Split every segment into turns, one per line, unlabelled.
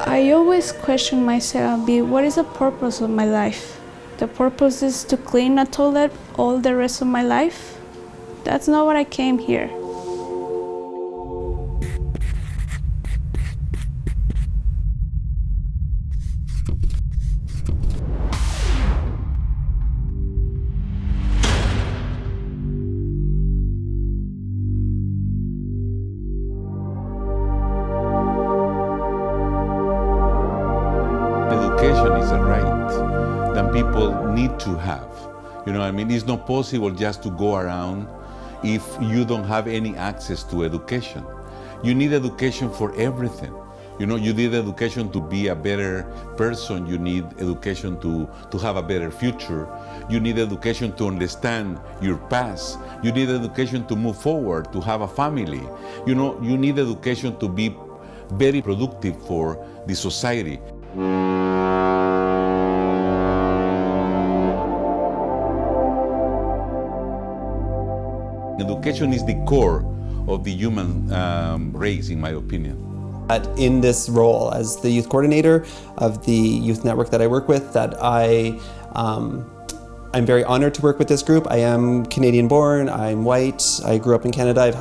I always question myself, what is the purpose of my life? The purpose is to clean a toilet all the rest of my life? That's not what I came here.
Education is a right that people need to have. You know, I mean, it's not possible just to go around if you don't have any access to education. You need education for everything. You know, you need education to be a better person. You need education to have a better future. You need education to understand your past. You need education to move forward, to have a family. You know, you need education to be very productive for the society. Education is the core of the human race, in my opinion.
In this role as the youth coordinator of the youth network that I work with, that I'm very honored to work with this group. I am Canadian born, I'm white, I grew up in Canada,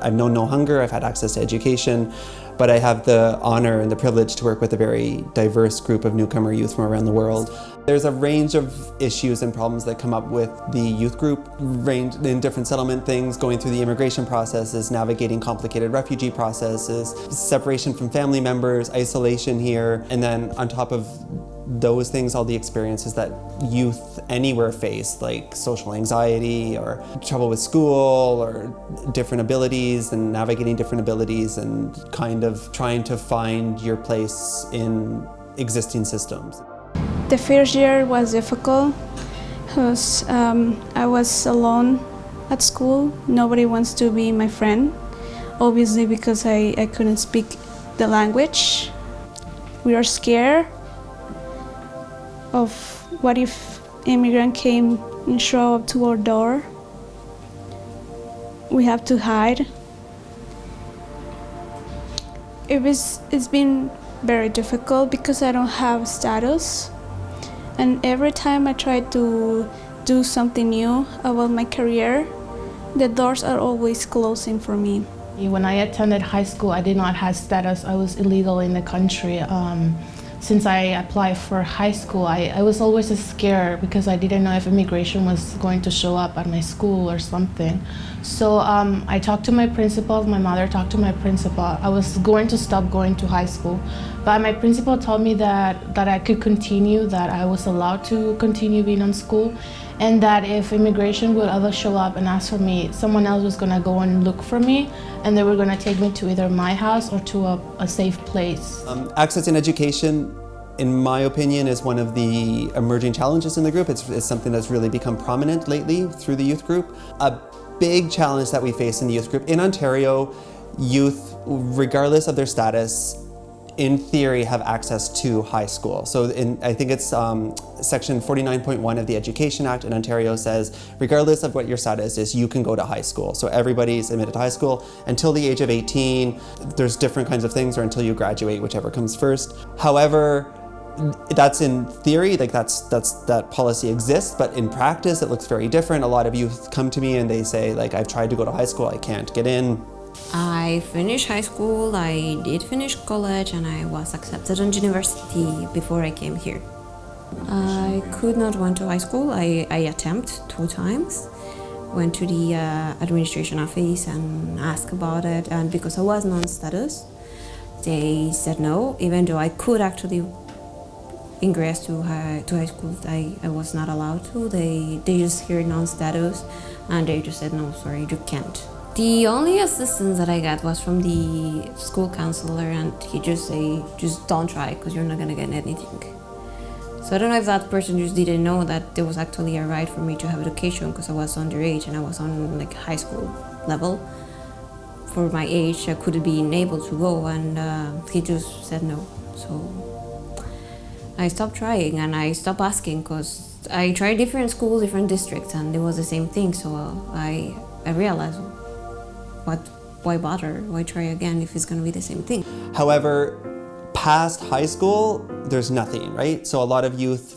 I've known no hunger, I've had access to education, but I have the honor and the privilege to work with a very diverse group of newcomer youth from around the world. There's a range of issues and problems that come up with the youth group, range in different settlement things, going through the immigration processes, navigating complicated refugee processes, separation from family members, isolation here, and then on top of those things, all the experiences that youth anywhere face, like social anxiety or trouble with school or different abilities and navigating different abilities and kind of trying to find your place in existing systems.
The first year was difficult because I was alone at school. Nobody wants to be my friend, obviously because I couldn't speak the language. We are scared of what if immigrant came and show up to our door. We have to hide. It's been very difficult because I don't have status. And every time I try to do something new about my career, the doors are always closing for me.
When I attended high school, I did not have status. I was illegal in the country. Since I applied for high school, I was always scared because I didn't know if immigration was going to show up at my school or something. So I talked to my principal, my mother talked to my principal. I was going to stop going to high school, but my principal told me that I could continue, that I was allowed to continue being in school, and that if immigration would ever show up and ask for me, someone else was gonna go and look for me, and they were gonna take me to either my house or to a safe place.
Access in education, in my opinion, is one of the emerging challenges in the group. It's something that's really become prominent lately through the youth group. A big challenge that we face in the youth group in Ontario, youth, regardless of their status, in theory have access to high school. So I think it's section 49.1 of the Education Act in Ontario says, regardless of what your status is, you can go to high school. So everybody's admitted to high school until the age of 18. There's different kinds of things, or until you graduate, whichever comes first. However, that's in theory, like that policy exists, but in practice it looks very different. A lot of youth come to me and they say, like, I've tried to go to high school, I can't get in.
I finished high school, I did finish college, and I was accepted on university before I came here. I could not went to high school. I attempted 2 times. Went to the administration office and asked about it, and because I was non-status, they said no, even though I could actually ingress to high school. I was not allowed to. They just heard non-status, and they just said no, sorry, you can't. The only assistance that I got was from the school counselor, and he just say, just don't try because you're not gonna get anything. So I don't know if that person just didn't know that there was actually a right for me to have education because I was underage and I was on like high school level. For my age, I could be able to go, and he just said no. So I stopped trying and I stopped asking because I tried different schools, different districts, and it was the same thing. So I realized why bother? Why try again if it's going to be the same thing?
However, past high school, there's nothing, right? So a lot of youth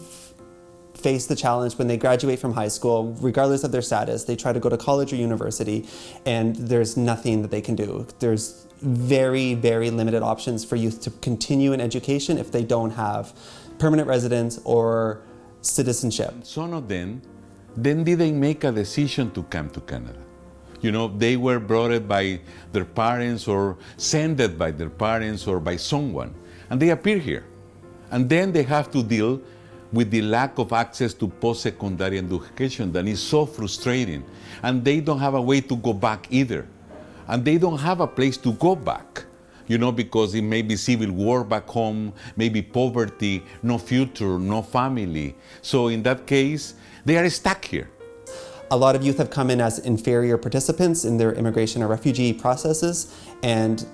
face the challenge when they graduate from high school, regardless of their status, they try to go to college or university, and there's nothing that they can do. There's very, very limited options for youth to continue in education if they don't have permanent residence or citizenship.
Some of them then didn't make a decision to come to Canada. You know, they were brought up by their parents or sent it by their parents or by someone, and they appear here. And then they have to deal with the lack of access to post-secondary education that is so frustrating. And they don't have a way to go back either. And they don't have a place to go back, you know, because it may be civil war back home, maybe poverty, no future, no family. So in that case, they are stuck here.
A lot of youth have come in as inferior participants in their immigration or refugee processes, and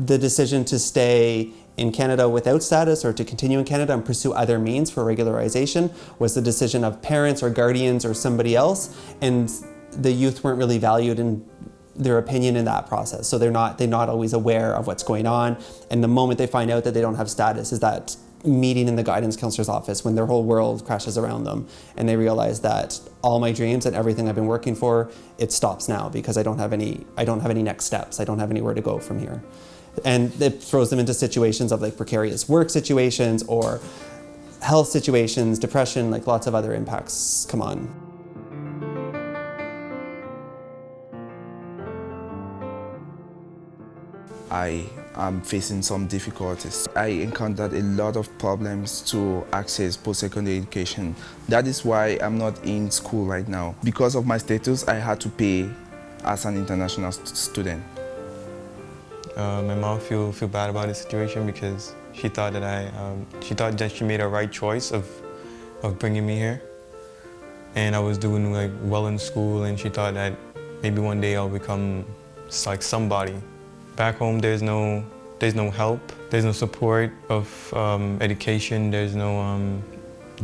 the decision to stay in Canada without status or to continue in Canada and pursue other means for regularization was the decision of parents or guardians or somebody else, and the youth weren't really valued in their opinion in that process. So they're not always aware of what's going on, and the moment they find out that they don't have status is that meeting in the guidance counselor's office when their whole world crashes around them and they realize that all my dreams and everything I've been working for, it stops now because I don't have any next steps. I don't have anywhere to go from here. And it throws them into situations of like precarious work situations or health situations, depression, like lots of other impacts come on.
I am facing some difficulties. I encountered a lot of problems to access post-secondary education. That is why I'm not in school right now. Because of my status, I had to pay as an international student.
My mom feel bad about the situation because she thought that she made a right choice of bringing me here, and I was doing like well in school, and she thought that maybe one day I'll become like somebody. Back home, there's no help, there's no support of education, there's no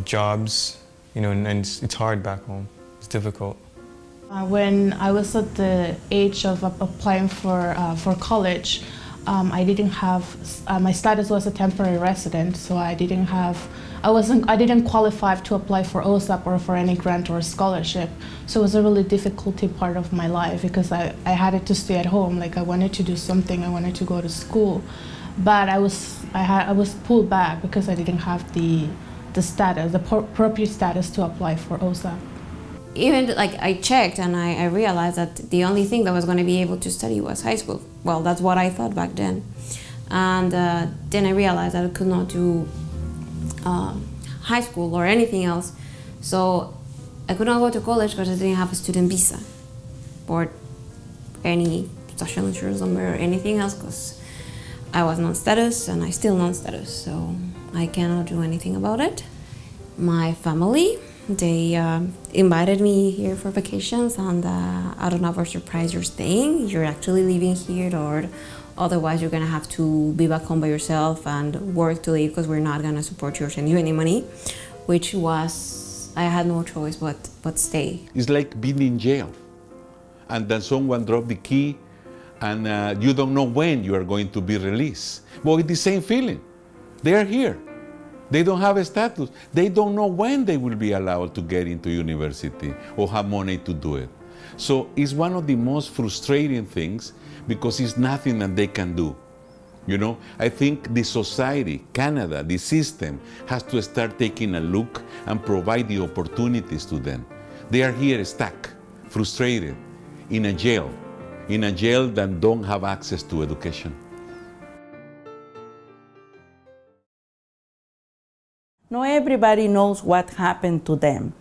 jobs, you know, and it's hard back home. It's difficult.
When I was at the age of applying for college, I didn't have, my status was a temporary resident, so I didn't qualify to apply for OSAP or for any grant or scholarship. So it was a really difficult part of my life because I had to stay at home. Like I wanted to do something, I wanted to go to school, but I was pulled back because I didn't have the status, the appropriate status to apply for OSAP.
Even like I checked and I realized that the only thing that was going to be able to study was high school. Well, that's what I thought back then. And then I realized that I could not do high school or anything else. So I could not go to college because I didn't have a student visa or any social insurance number or anything else because I was non-status and I still non-status. So I cannot do anything about it. My family, they invited me here for vacations, and I don't know what surprise you're staying. You're actually living here, or otherwise you're gonna have to be back home by yourself and work to live because we're not gonna support you or send you any money, which was, I had no choice but stay.
It's like being in jail, and then someone dropped the key, and you don't know when you are going to be released. But it's the same feeling. They are here. They don't have a status. They don't know when they will be allowed to get into university or have money to do it. So it's one of the most frustrating things because it's nothing that they can do. You know, I think the society, Canada, the system has to start taking a look and provide the opportunities to them. They are here stuck, frustrated, in a jail that don't have access to education.
Not everybody knows what happened to them.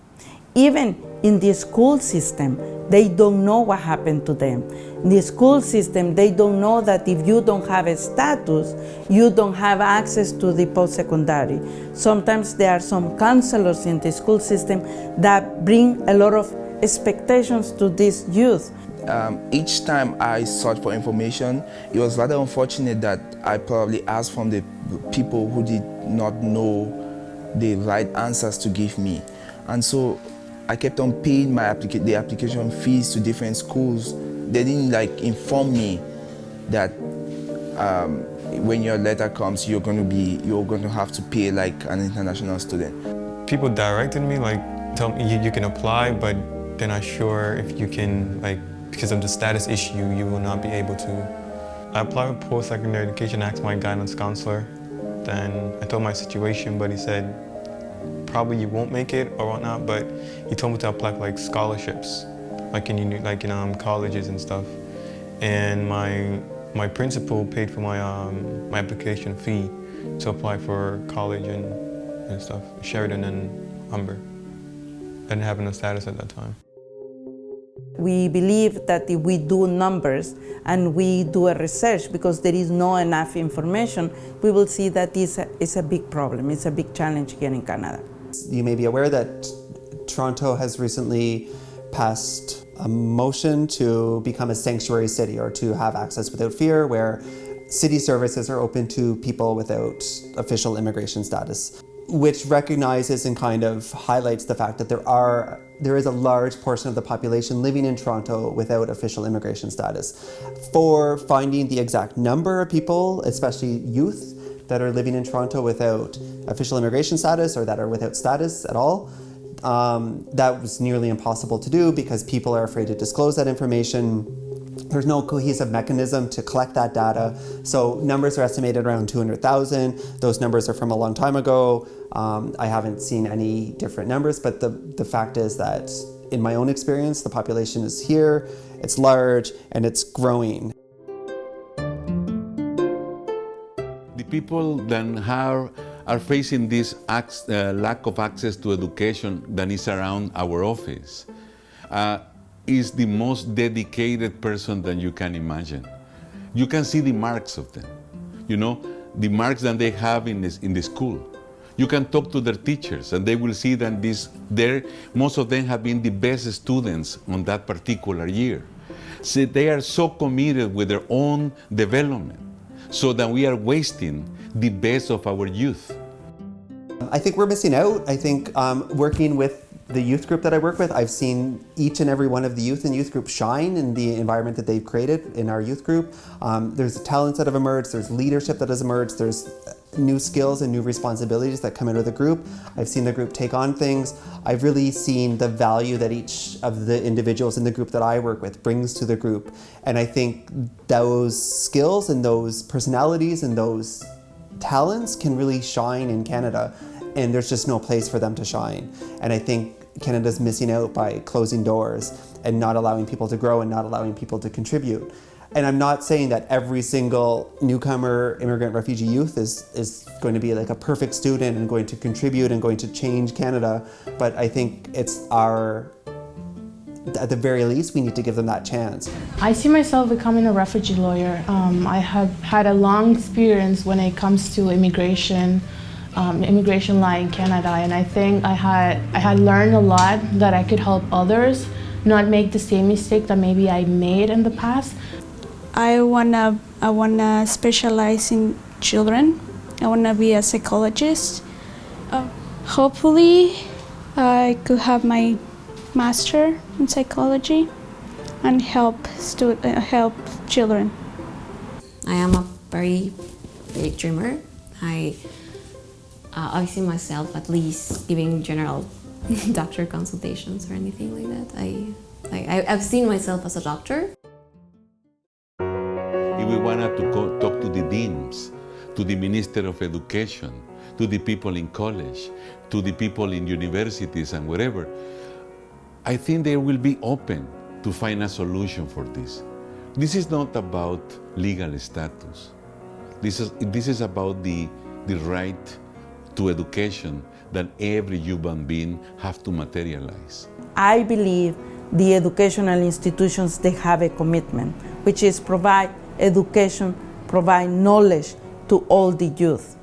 Even in the school system, they don't know what happened to them. In the school system, they don't know that if you don't have a status, you don't have access to the post-secondary. Sometimes there are some counselors in the school system that bring a lot of expectations to these youth.
Each time I sought for information, it was rather unfortunate that I probably asked from the people who did not know the right answers to give me. And so I kept on paying the application fees to different schools. They didn't inform me that when your letter comes, you're going to have to pay like an international student.
People directed me, like, tell me you can apply, but they're not sure if you can, like, because of the status issue, you will not be able to. I applied for post-secondary education, asked my guidance counselor. Then I told my situation, but he said, probably you won't make it or whatnot, but he told me to apply for like scholarships, like in colleges and stuff. And my principal paid for my my application fee to apply for college and stuff, Sheridan and Humber. I didn't have enough status at that time.
We believe that if we do numbers and we do a research, because there is not enough information, we will see that it's a big problem, it's a big challenge here in Canada.
You may be aware that Toronto has recently passed a motion to become a sanctuary city, or to have access without fear, where city services are open to people without official immigration status, which recognizes and kind of highlights the fact that there is a large portion of the population living in Toronto without official immigration status. For finding the exact number of people, especially youth, that are living in Toronto without official immigration status, or that are without status at all, that was nearly impossible to do because people are afraid to disclose that information. There's no cohesive mechanism to collect that data. So numbers are estimated around 200,000. Those numbers are from a long time ago. I haven't seen any different numbers, but the fact is that in my own experience, the population is here, it's large, and it's growing.
The people that are facing this lack of access to education that is around our office is the most dedicated person that you can imagine. You can see the marks of them, you know, the marks that they have in the school. You can talk to their teachers and they will see that most of them have been the best students on that particular year. So they are so committed with their own development, so that we are wasting the best of our youth.
I think we're missing out. I think working with the youth group that I work with, I've seen each and every one of the youth and youth group shine in the environment that they've created in our youth group. There's talents that have emerged, there's leadership that has emerged, there's new skills and new responsibilities that come out of the group. I've seen the group take on things. I've really seen the value that each of the individuals in the group that I work with brings to the group. And I think those skills and those personalities and those talents can really shine in Canada, and there's just no place for them to shine. And I think Canada's missing out by closing doors and not allowing people to grow and not allowing people to contribute. And I'm not saying that every single newcomer, immigrant, refugee youth is going to be like a perfect student and going to contribute and going to change Canada, but I think it's at the very least, we need to give them that chance.
I see myself becoming a refugee lawyer. I have had a long experience when it comes to immigration law in Canada, and I think I had learned a lot that I could help others not make the same mistake that maybe I made in the past.
I wanna specialize in children. I wanna be a psychologist. Hopefully, I could have my master in psychology and help children.
I am a very big dreamer. I see myself at least giving general doctor consultations or anything like that. I've seen myself as a doctor.
If we wanted to go talk to the deans, to the Minister of Education, to the people in college, to the people in universities and wherever, I think they will be open to find a solution for this. This is not about legal status. This is about the right to education that every human being have to materialize.
I believe the educational institutions, they have a commitment, which is provide education, provide knowledge to all the youth.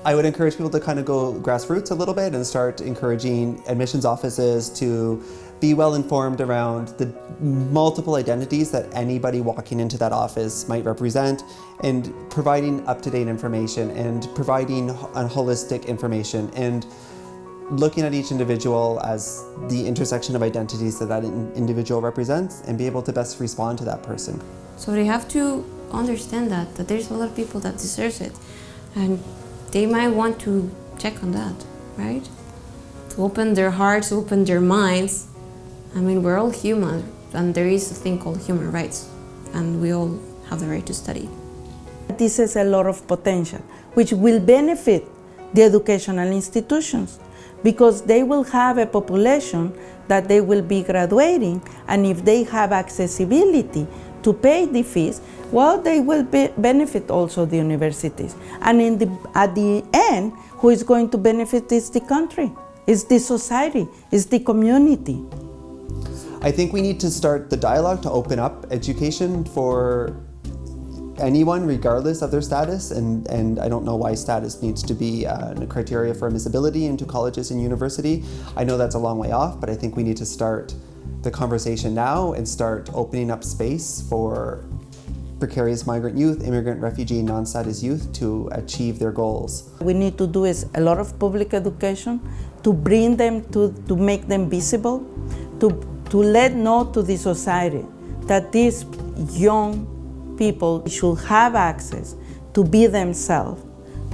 I would encourage people to kind of go grassroots a little bit and start encouraging admissions offices to be well informed around the multiple identities that anybody walking into that office might represent, and providing up-to-date information and providing holistic information. And looking at each individual as the intersection of identities that that individual represents and be able to best respond to that person.
So they have to understand that there's a lot of people that deserves it, and they might want to check on that, right? To open their hearts, open their minds. I mean, we're all human, and there is a thing called human rights, and we all have the right to study.
This is a lot of potential, which will benefit the educational institutions, because they will have a population that they will be graduating, and if they have accessibility to pay the fees, well, they will benefit also the universities. And at the end, who is going to benefit is the country, is the society, is the community.
I think we need to start the dialogue to open up education for anyone regardless of their status, and I don't know why status needs to be a criteria for admissibility into colleges and university. I know that's a long way off, but I think we need to start the conversation now and start opening up space for precarious migrant youth, immigrant, refugee, non-status youth to achieve their goals.
We need to do is a lot of public education to bring them to make them visible, to let know to the society that these young people should have access to be themselves,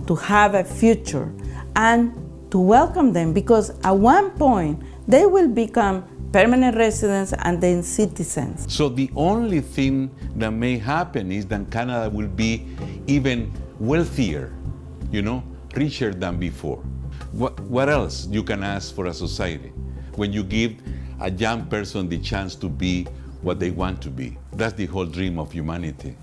to have a future, and to welcome them, because at one point they will become permanent residents and then citizens.
So the only thing that may happen is that Canada will be even wealthier, richer than before. What else you can ask for a society when you give a young person the chance to be what they want to be? That's the whole dream of humanity.